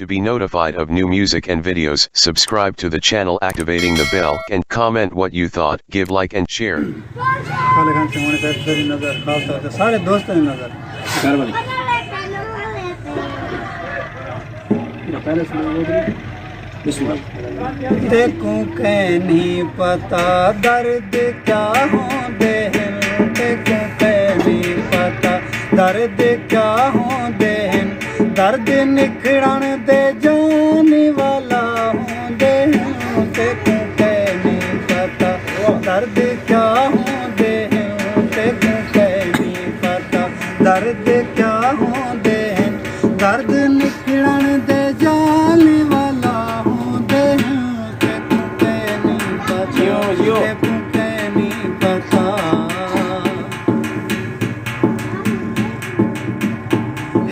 To be notified of new music and videos, subscribe to the channel activating the bell and comment what you thought, give like and share. काले खान से हमारे साथ तेरी नजर खास तौर से सारे दोस्तों की नजर घर वाली पहले से देखो के नहीं पता दर्द क्या होंदे हैं देखो के नहीं पता दर्द क्या होंदे हैं दर्द निखड़न दे जाने वाला होंदे हैं देखो के नहीं पता दर्द क्या होंदे हैं देखो के नहीं पता दर्द क्या होंदे हैं दर्द निखड़न दे जाने वाला होंदे हैं देखो के नहीं पता देखो के नहीं पता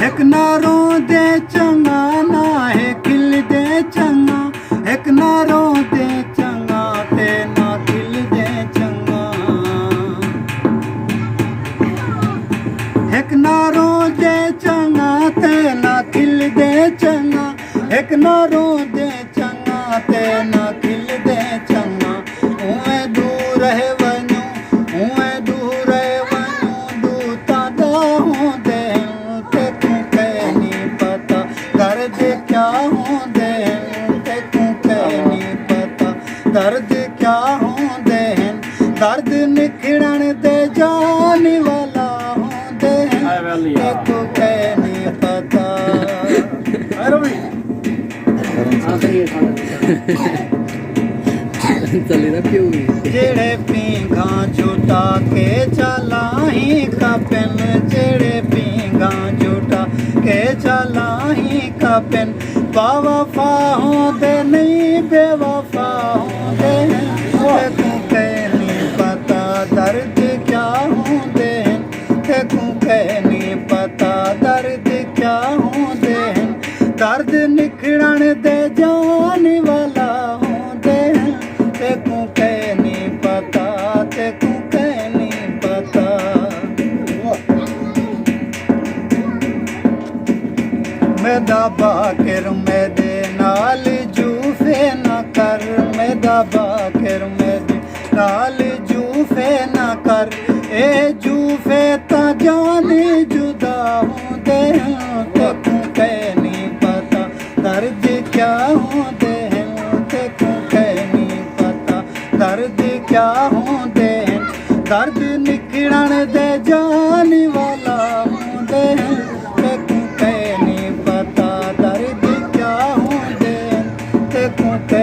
एक ना रोंदे चंगा ना है खिल दे चंगा एक ना रोंदे चंगा ते ना खिल दे चंगा एक ना रोंदे चंगा ते ना खिल दे चंगा एक ना रोंदे चंगा ते ना खिल दे चंगा उए दूर है वनू उए दूर है वनू दूता दा होंदे दर्द क्या होंदे हैं देखो के नहीं पता दर्द क्या होंदे हैं दर्द निखड़न दे जाने वाला होंदे हैं देखो के नहीं पता जेड़े पींघा झूठा के चला ही कपन जेड़े पींघा झूठा के चला ही कपन बावफा होंदे नहीं बेवफा होंदे हैं देखो के नहीं पता दर्द क्या होंदे हैं देखो के नहीं पता दर्द क्या होंदे हैं दर्द निखड़न दे जाने वाला होंदे हैं देखो के नहीं पता देखो के नहीं पता मेरा बाकिर मेरे नाल जूफे न कर मेरा बाकिर मेरे नाल जूफे न कर ए जूफे ता जाने जुदा होंदे हैं देखो के नहीं पता दर्द क्या होंदे हैं देखो के नहीं पता दर्द क्या होंदे हैं दर्द निखड़न दे जाने वाला होंदे हैं देखो के नहीं पता दर्द क्या होंदे हैं देखो के